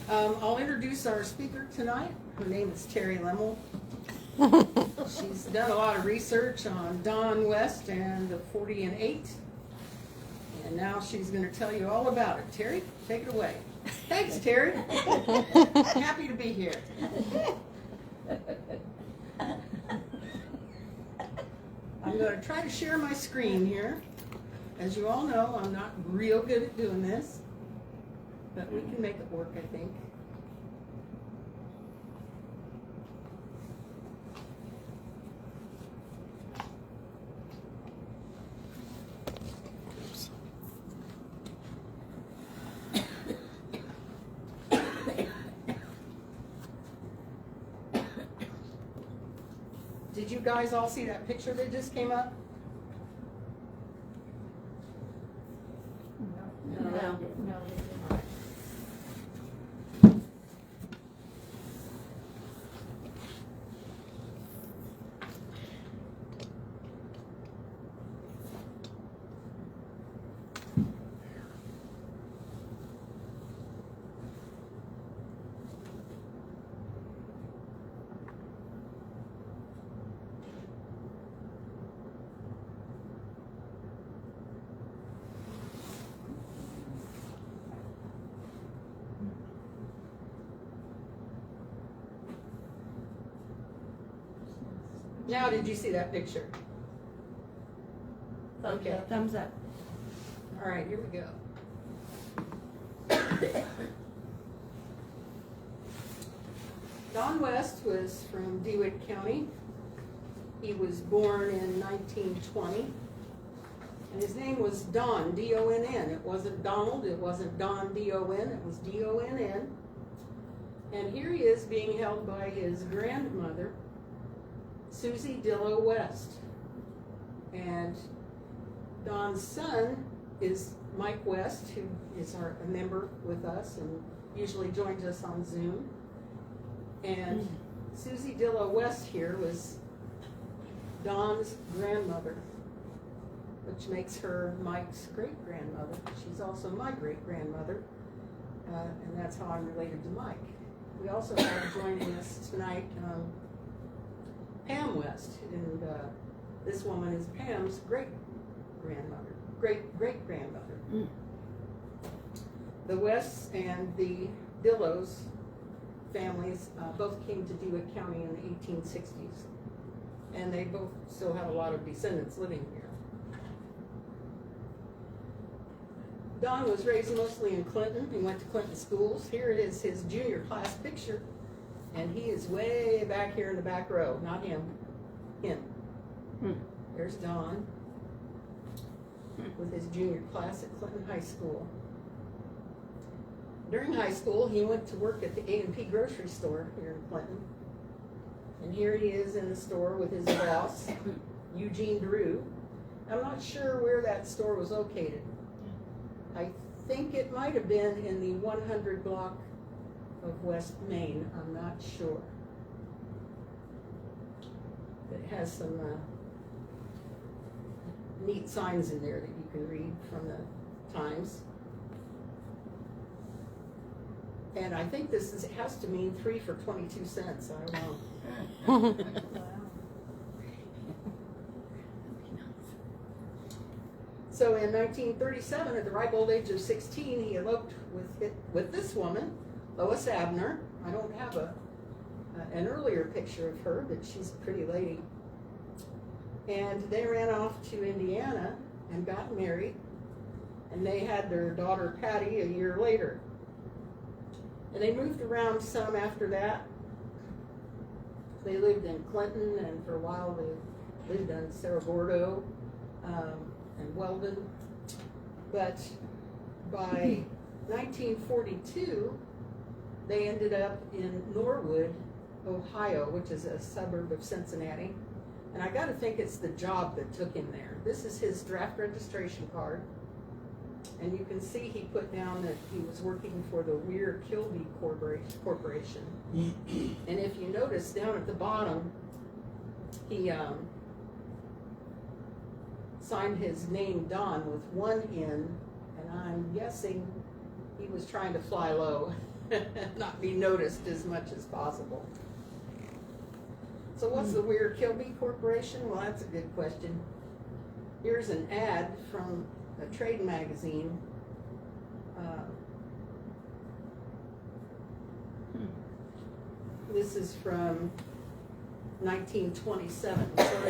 I'll introduce our speaker tonight. Her name is Terri Lemmel. She's done a lot of research on Don West and the 40 and 8. And now she's going to tell you all about it. Terri, take it away. Thanks, Terri. Happy to be here. I'm going to try to share my screen here. As you all know, I'm not real good at doing this, but we can make it work, I think. Did you guys all see that picture that just came up? No. Now, did you see that picture? Okay. Thumbs up. All right, here we go. Don West was from Dewitt County. He was born in 1920. And his name was Don, D-O-N-N. It wasn't Donald, it wasn't Don, D-O-N, it was D-O-N-N. And here he is being held by his grandmother, Susie Dillow West. And Don's son is Mike West, who is a member with us and usually joins us on Zoom. And Susie Dillow West here was Don's grandmother, which makes her Mike's great-grandmother. She's also my great-grandmother, and that's how I'm related to Mike. We also have joining us tonight Pam West, and this woman is Pam's great-grandmother, great-great-grandmother. The Wests and the Dillows families both came to Dewitt County in the 1860s, and they both still have a lot of descendants living here. Don was raised mostly in Clinton. He went to Clinton schools. Here it is, his junior class picture. And he is way back here in the back row. Not him. Him. There's Don with his junior class at Clinton High School. During high school, he went to work at the A&P grocery store here in Clinton. And here he is in the store with his boss, Eugene Drew. I'm not sure where that store was located. I think it might have been in the 100 block of West Main. I'm not sure. It has some neat signs in there that you can read from the Times. And I think it has to mean 3 for 22 cents. I don't know. So in 1937, at the ripe old age of 16, he eloped with this woman, Lois Abner. I don't have an earlier picture of her, but she's a pretty lady. And they ran off to Indiana and got married, and they had their daughter Patty a year later. And they moved around some after that. They lived in Clinton, and for a while they lived in Cerro Gordo and Weldon. But by 1942, they ended up in Norwood, Ohio, which is a suburb of Cincinnati. And I got to think it's the job that took him there. This is his draft registration card. And you can see he put down that he was working for the Weir-Kilby Corporation. And if you notice down at the bottom, he signed his name Don with one N, and I'm guessing he was trying to fly low. not be noticed as much as possible. So what's the Weir Kilby Corporation? Well, that's a good question. Here's an ad from a trade magazine. This is from 1927, so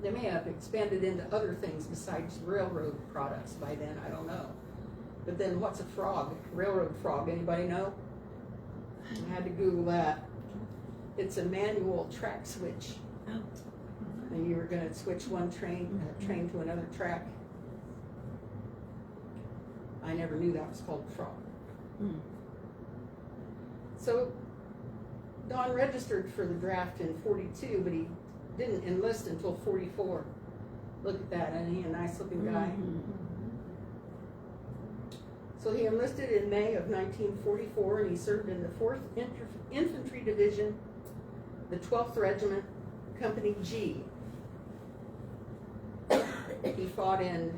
they may have expanded into other things besides railroad products by then, I don't know. But then what's a frog? Railroad frog, anybody know? I had to Google that. It's a manual track switch. Oh. And you were gonna switch one train to another track. I never knew that was called a frog. Mm. So Don registered for the draft in 42, but he didn't enlist until 44. Look at that, isn't he a nice looking guy? Mm-hmm. So he enlisted in May of 1944, and he served in the 4th Infantry Division, the 12th Regiment, Company G. He fought in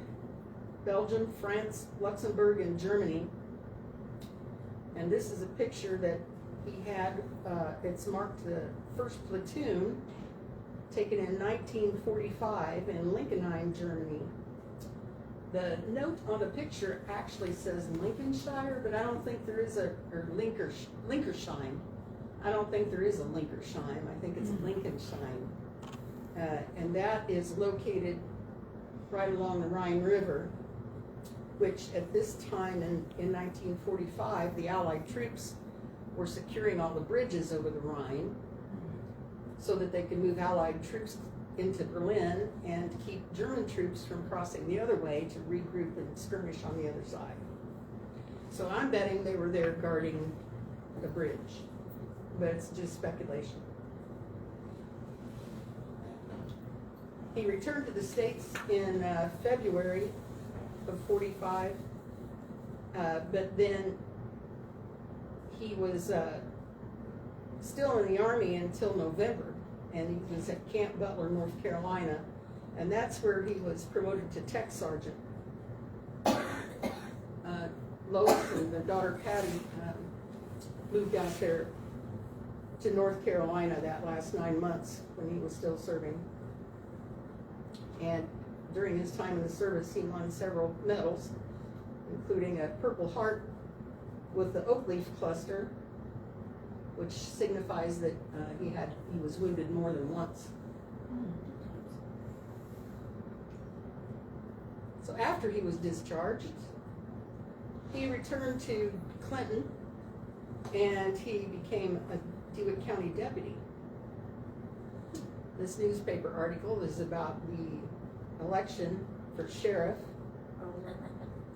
Belgium, France, Luxembourg, and Germany. And this is a picture that he had, it's marked the 1st Platoon, taken in 1945 in Lincolnheim, Germany. The note on the picture actually says Lincolnshire, but I don't think there is or Linkersheim. I don't think there is a Linkersheim. I think it's Lincolnshire. And that is located right along the Rhine River, which at this time in 1945, the Allied troops were securing all the bridges over the Rhine so that they could move Allied troops into Berlin and keep German troops from crossing the other way to regroup and skirmish on the other side. So I'm betting they were there guarding the bridge, but it's just speculation. He returned to the States in February of 45, but then he was still in the Army until November, and he was at Camp Butler, North Carolina, and that's where he was promoted to tech sergeant. Lois and the daughter Patty moved out there to North Carolina that last 9 months when he was still serving. And during his time in the service, he won several medals, including a Purple Heart with the oak leaf cluster, which signifies that he was wounded more than once. So after he was discharged, he returned to Clinton, and he became a Dewitt County deputy. This newspaper article is about the election for sheriff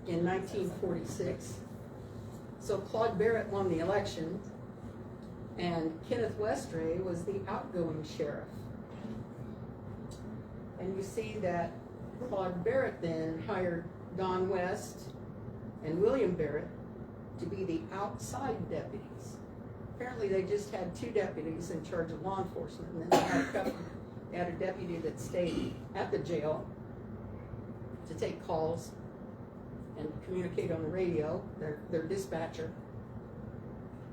in 1946. So Claude Barrett won the election, and Kenneth Westray was the outgoing sheriff. And you see that Claude Barrett then hired Don West and William Barrett to be the outside deputies. Apparently they just had 2 deputies in charge of law enforcement, and then they had a deputy that stayed at the jail to take calls and communicate on the radio, their dispatcher.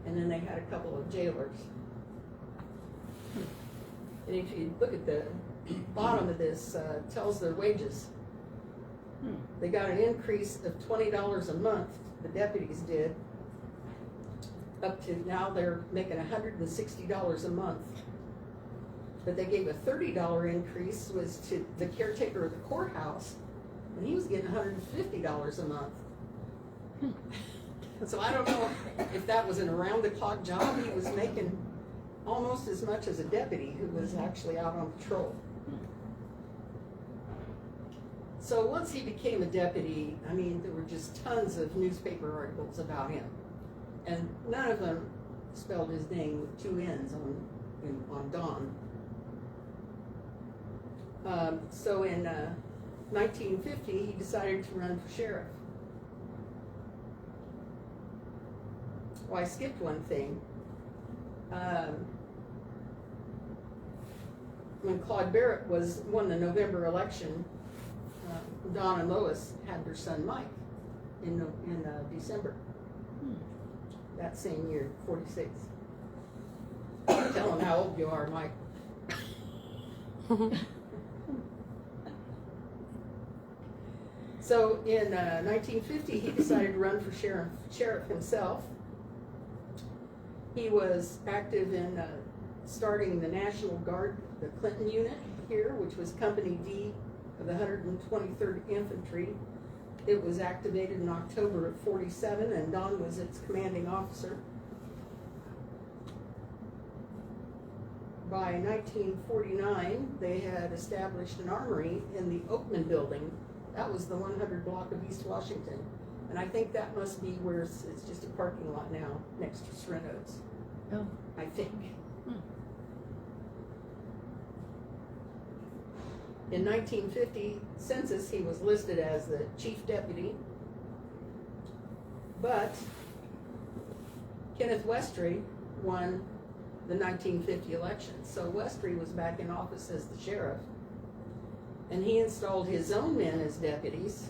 And then they had a couple of jailers. And if you look at the bottom of this, tells their wages. They got an increase of $20 a month, the deputies did, up to now they're making $160 a month. But they gave a $30 increase was to the caretaker of the courthouse, and he was getting $150 a month. So I don't know if that was an around-the-clock job. He was making almost as much as a deputy who was actually out on patrol. So once he became a deputy, I mean, there were just tons of newspaper articles about him. And none of them spelled his name with 2 N's on Don. So in 1950, he decided to run for sheriff. Well, I skipped one thing. When Claude Barrett won the November election, Don and Lois had their son Mike in December. That same year, 46. Tell him how old you are, Mike. So in 1950, he decided to run for sheriff himself. He was active in starting the National Guard, the Clinton unit here, which was Company D of the 123rd Infantry. It was activated in October of 47, and Don was its commanding officer. By 1949, they had established an armory in the Oakman building. That was the 100 block of East Washington. And I think that must be where it's just a parking lot now, next to Sereno's. Oh. I think. In 1950 census, he was listed as the chief deputy. But Kenneth Westry won the 1950 election. So Westry was back in office as the sheriff. And he installed his own men as deputies.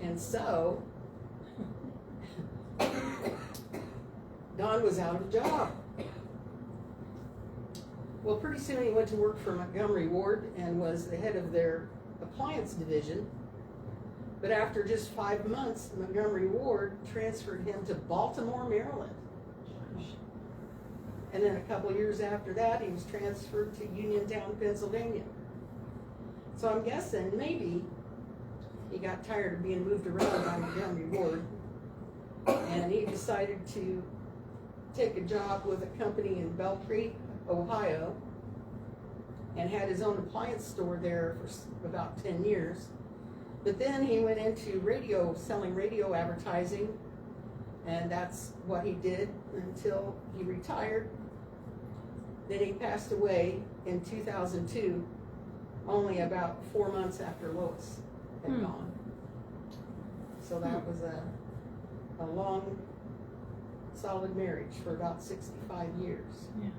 And so Don was out of a job. Well, pretty soon he went to work for Montgomery Ward and was the head of their appliance division. But after just 5 months, Montgomery Ward transferred him to Baltimore, Maryland. And then a couple of years after that, he was transferred to Uniontown, Pennsylvania. So I'm guessing maybe he got tired of being moved around by Montgomery Ward, and he decided to take a job with a company in Belpre, Ohio, and had his own appliance store there for about 10 years. But then he went into radio, selling radio advertising, and that's what he did until he retired. Then he passed away in 2002, only about 4 months after Lois had gone. So that was a long, solid marriage for about 65 years. Yeah.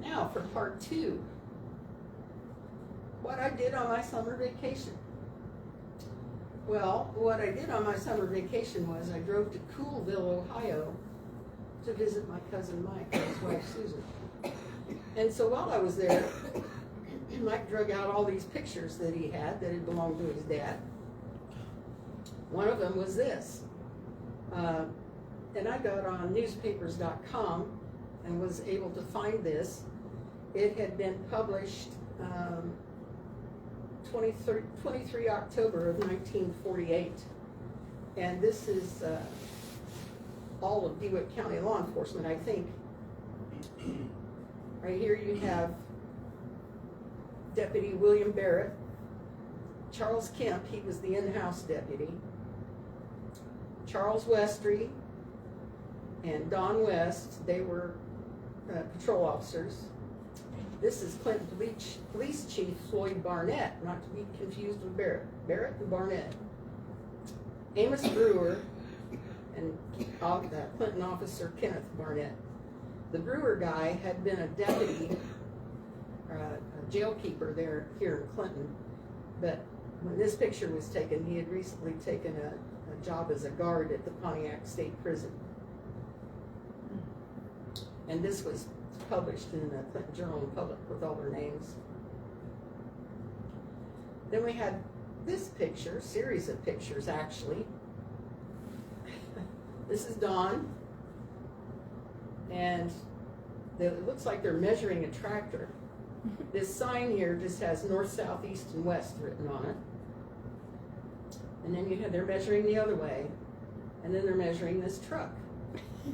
Now for part 2. What I did on my summer vacation. Well, what I did on my summer vacation was I drove to Coolville, Ohio to visit my cousin Mike and his wife Susan. And so while I was there, Mike drug out all these pictures that he had that had belonged to his dad. One of them was this. And I got on newspapers.com and was able to find this. It had been published 23 October of 1948. And this is all of Dewitt County law enforcement, I think. Right here you have Deputy William Barrett, Charles Kemp, he was the in-house deputy, Charles Westry, and Don West, they were patrol officers. This is Clinton Police Chief Floyd Barnett, not to be confused with Barrett. Barrett and Barnett. Amos Brewer and Clinton officer Kenneth Barnett. The Brewer guy had been a deputy, a jailkeeper here in Clinton, but when this picture was taken, he had recently taken a job as a guard at the Pontiac State Prison. And this was published in the Clinton Journal and Public with all their names. Then we had this picture, series of pictures actually. This is Don, and it looks like they're measuring a tractor. This sign here just has north, south, east, and west written on it. And then they're measuring the other way, and then they're measuring this truck.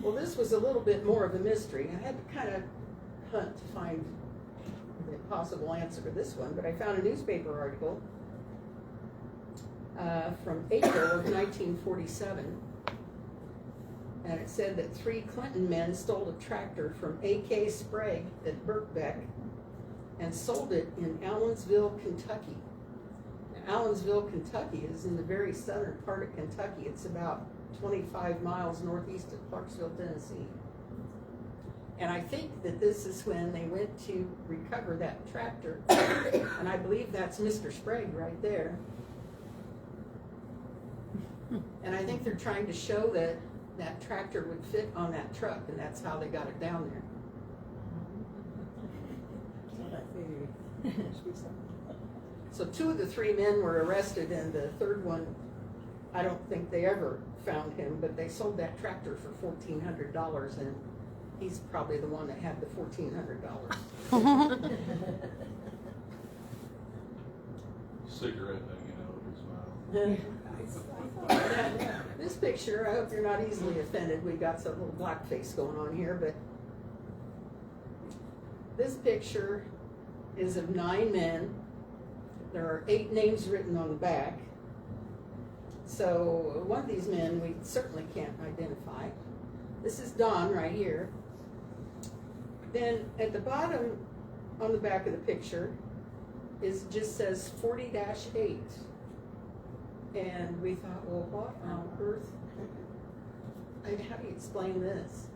Well, this was a little bit more of a mystery. I had to kind of hunt to find the possible answer to this one, but I found a newspaper article from April of 1947, and it said that 3 Clinton men stole a tractor from A.K. Sprague at Birkbeck and sold it in Allensville, Kentucky. Now, Allensville, Kentucky is in the very southern part of Kentucky. It's about 25 miles northeast of Clarksville, Tennessee. And I think that this is when they went to recover that tractor. And I believe that's Mr. Sprague right there. And I think they're trying to show that that tractor would fit on that truck, and that's how they got it down there. So 2 of the 3 men were arrested, and the third one, I don't think they ever found him, but they sold that tractor for $1,400, and he's probably the one that had the $1,400. Cigarette hanging out of his mouth. This picture, I hope you're not easily offended. We got some little blackface going on here, but this picture is of 9 men. There are 8 names written on the back. So one of these men we certainly can't identify. This is Don right here. Then at the bottom on the back of the picture just says 40-8. And we thought, well, what on earth? How do you explain this?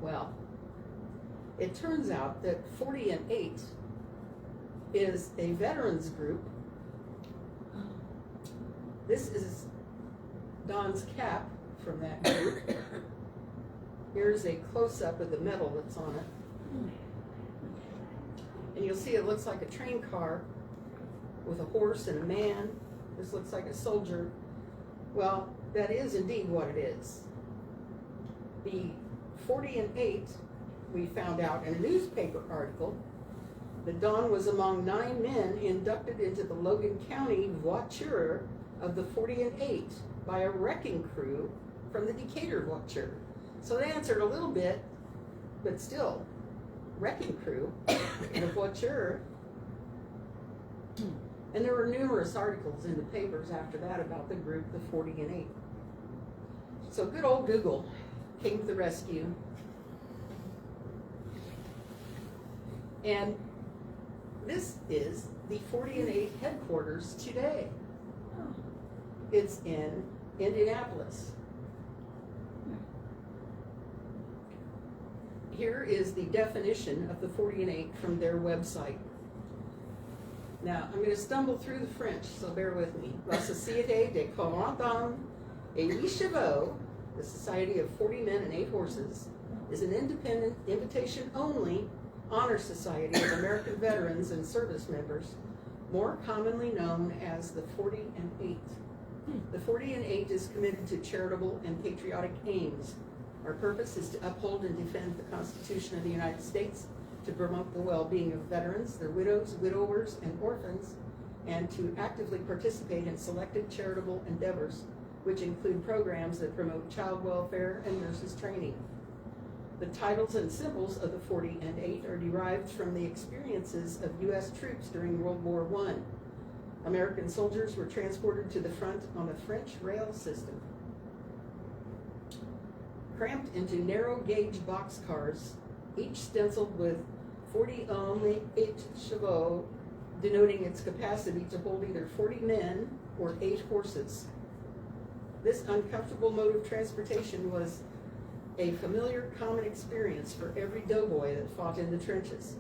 Well, it turns out that 40 and 8 is a veterans group. This is Don's cap from that group. Here's a close-up of the medal that's on it. And you'll see it looks like a train car with a horse and a man. This looks like a soldier. Well, that is indeed what it is. The 40 and 8, we found out in a newspaper article that Don was among 9 men inducted into the Logan County voiture of the 40 and 8 by a wrecking crew from the Decatur voiture. So they answered a little bit, but still, wrecking crew and a voiture. And there were numerous articles in the papers after that about the group, the 40 and 8. So good old Google came to the rescue. And this is the 40 and 8 headquarters today. It's in Indianapolis. Here is the definition of the 40 and 8 from their website. Now, I'm going to stumble through the French, so bear with me. La Société des 40 Hommes et 8 Chevaux, the Society of 40 Men and 8 Horses, is an independent, invitation-only honor society of American veterans and service members, more commonly known as the 40 and 8. The 40 and 8 is committed to charitable and patriotic aims. Our purpose is to uphold and defend the Constitution of the United States, to promote the well-being of veterans, their widows, widowers, and orphans, and to actively participate in selected charitable endeavors, which include programs that promote child welfare and nurses training. The titles and symbols of the 40 and 8 are derived from the experiences of U.S. troops during World War I. American soldiers were transported to the front on a French rail system. Cramped into narrow-gauge boxcars, each stenciled with 40 hommes et 8 chevaux, denoting its capacity to hold either 40 men or 8 horses. This uncomfortable mode of transportation was a familiar common experience for every doughboy that fought in the trenches,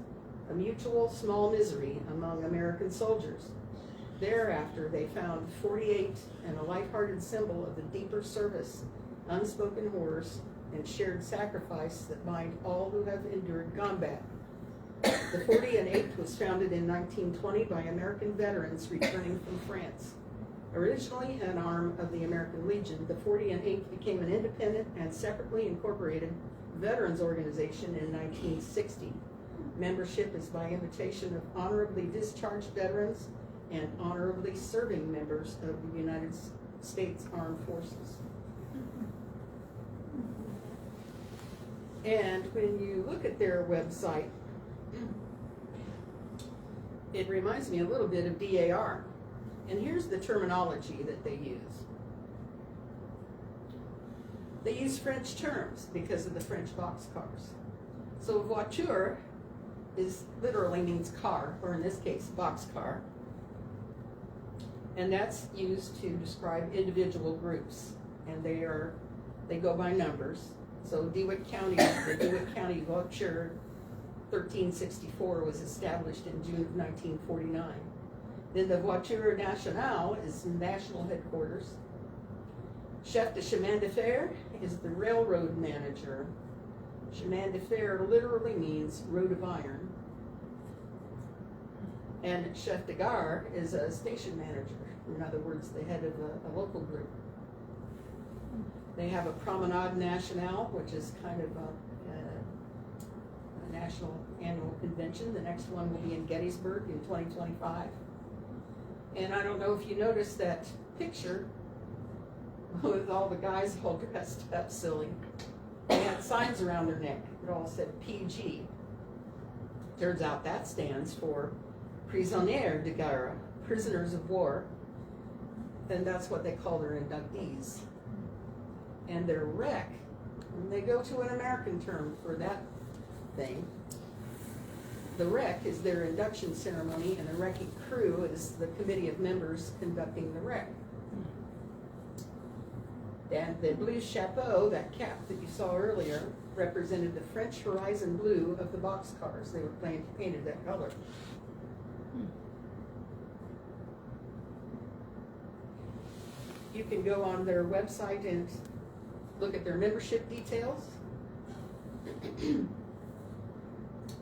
a mutual small misery among American soldiers. Thereafter, they found 48 and a lighthearted symbol of the deeper service, unspoken horrors, and shared sacrifice that bind all who have endured combat. The 40 and 8 was founded in 1920 by American veterans returning from France. Originally an arm of the American Legion, the 40 and 8 became an independent and separately incorporated veterans organization in 1960. Membership is by invitation of honorably discharged veterans and honorably serving members of the United States Armed Forces. And when you look at their website, it reminds me a little bit of DAR. And here's the terminology that they use. They use French terms because of the French boxcars. So voiture literally means car, or in this case, boxcar. And that's used to describe individual groups. And they go by numbers. So Dewitt County, the Dewitt County Voiture 1364 was established in June of 1949. Then the Voiture Nationale is national headquarters. Chef de chemin de fer is the railroad manager. Chemin de fer literally means road of iron. And chef de gare is a station manager. In other words, the head of a local group. They have a Promenade Nationale, which is kind of a national annual convention. The next one will be in Gettysburg in 2025. And I don't know if you noticed that picture with all the guys all dressed up silly. They had signs around their neck that all said PG. Turns out that stands for Prisonniers de Guerre, prisoners of war. And that's what they call their inductees. And their rec, and they go to an American term for that thing. The rec is their induction ceremony, and the recce crew is the committee of members conducting the rec. And the blue chapeau, that cap that you saw earlier, represented the French horizon blue of the boxcars. They were painted that color. You can go on their website and look at their membership details.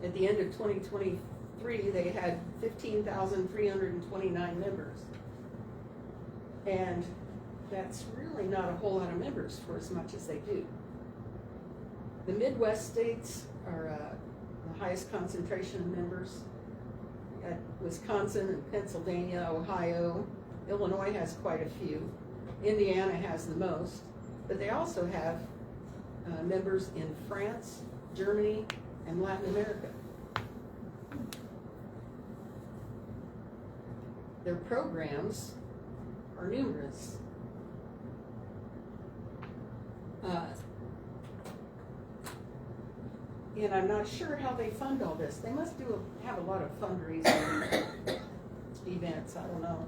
At the end of 2023, they had 15,329 members. And that's really not a whole lot of members for as much as they do. The Midwest states are the highest concentration of members. At Wisconsin and Pennsylvania, Ohio. Illinois has quite a few. Indiana has the most. But they also have members in France, Germany, and Latin America. Their programs are numerous. And I'm not sure how they fund all this. They must have a lot of fundraising events, I don't know.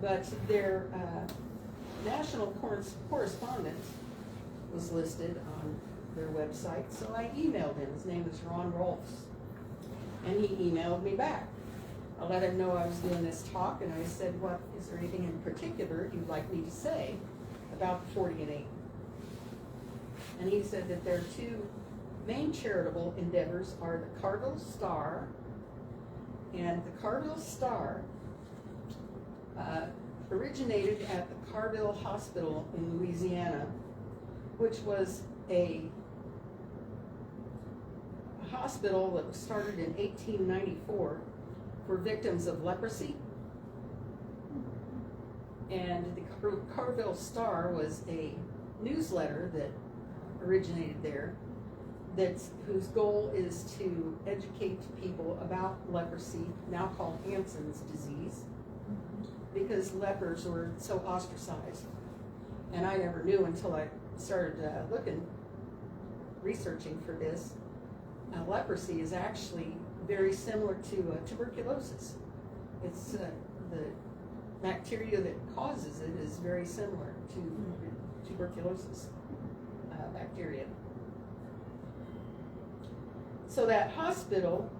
But their national correspondent was listed on their website, so I emailed him. His name is Ron Rolfs, and he emailed me back. I let him know I was doing this talk, and I said, "What is there anything in particular you'd like me to say about the 40 and 8?" And he said that their two main charitable endeavors are the Carville Star, and the Carville Star originated at the Carville Hospital in Louisiana, which was a hospital that was started in 1894 for victims of leprosy. And the Carville Star was a newsletter that originated there, whose goal is to educate people about leprosy, now called Hansen's disease, because lepers were so ostracized. And I never knew until I started researching for this. Leprosy is actually very similar to tuberculosis. It's the bacteria that causes it is very similar to tuberculosis bacteria. So that hospital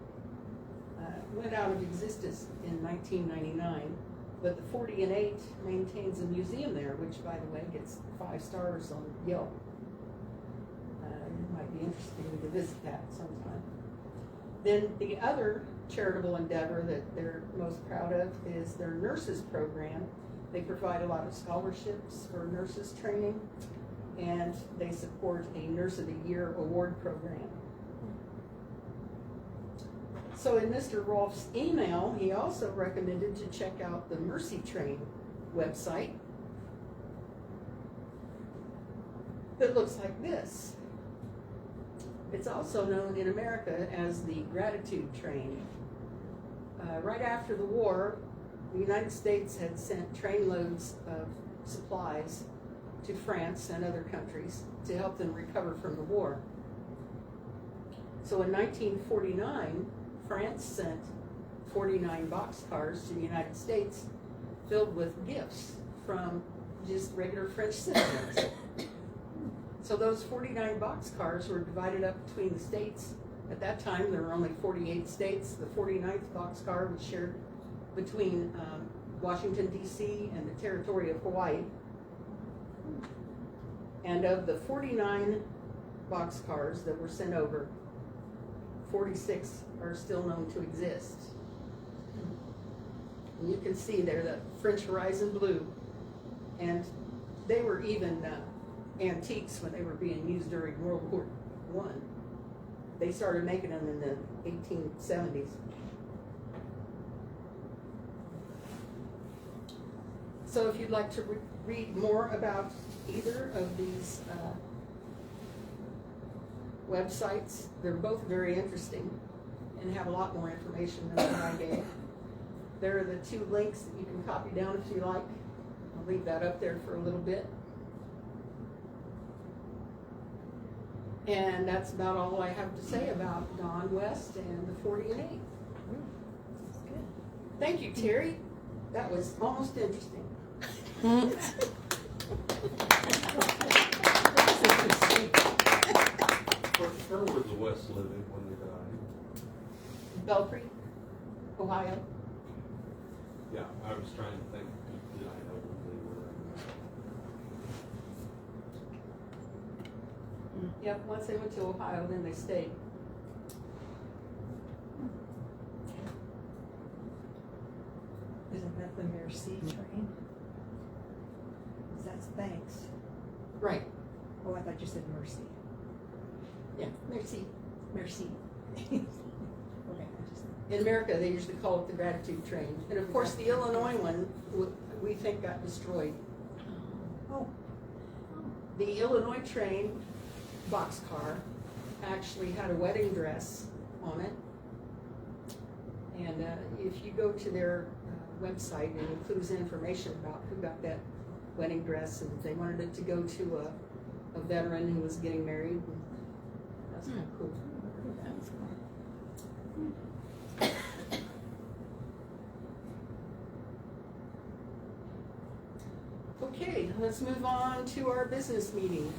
went out of existence in 1999, but the 40 and 8 maintains a museum there, which, by the way, gets 5 stars on Yelp. It might be interesting to visit that sometime. Then the other charitable endeavor that they're most proud of is their nurses program. They provide a lot of scholarships for nurses training, and they support a Nurse of the Year award program. So in Mr. Rolf's email, he also recommended to check out the Mercy Train website that looks like this. It's also known in America as the Gratitude Train. Right after the war, the United States had sent trainloads of supplies to France and other countries to help them recover from the war. So in 1949, France sent 49 boxcars to the United States filled with gifts from just regular French citizens. So those 49 boxcars were divided up between the states At that time, there were only 48 states. The 49th boxcar was shared between Washington, D.C. and the territory of Hawaii. And of the 49 boxcars that were sent over, 46 are still known to exist. And you can see there the French Horizon Blue, and they were even antiques when they were being used during World War I. They started making them in the 1870s. So if you'd like to read more about either of these websites, they're both very interesting and have a lot more information than what I gave. There are the two links that you can copy down if you like. I'll leave that up there for a little bit. And that's about all I have to say about Don West and the 40 and 8. That's good. Thank you, Terry. That was almost interesting. Where were the West living when they died? Belpre, Ohio. Yeah, I was trying to think, did I know when they were? Yep, once they went to Ohio, then they stayed. Isn't that the Merci train? That's thanks. Right. Oh, I thought you said mercy. Yeah, merci. Merci. Okay, I just. In America, they usually call it the gratitude train. And of course, the Illinois one, we think got destroyed. Oh. The Illinois train boxcar actually had a wedding dress on it. And if you go to their website, it includes information about who got that wedding dress, and they wanted it to go to a veteran who was getting married. That's kind of cool. That's cool. Okay, let's move on to our business meeting.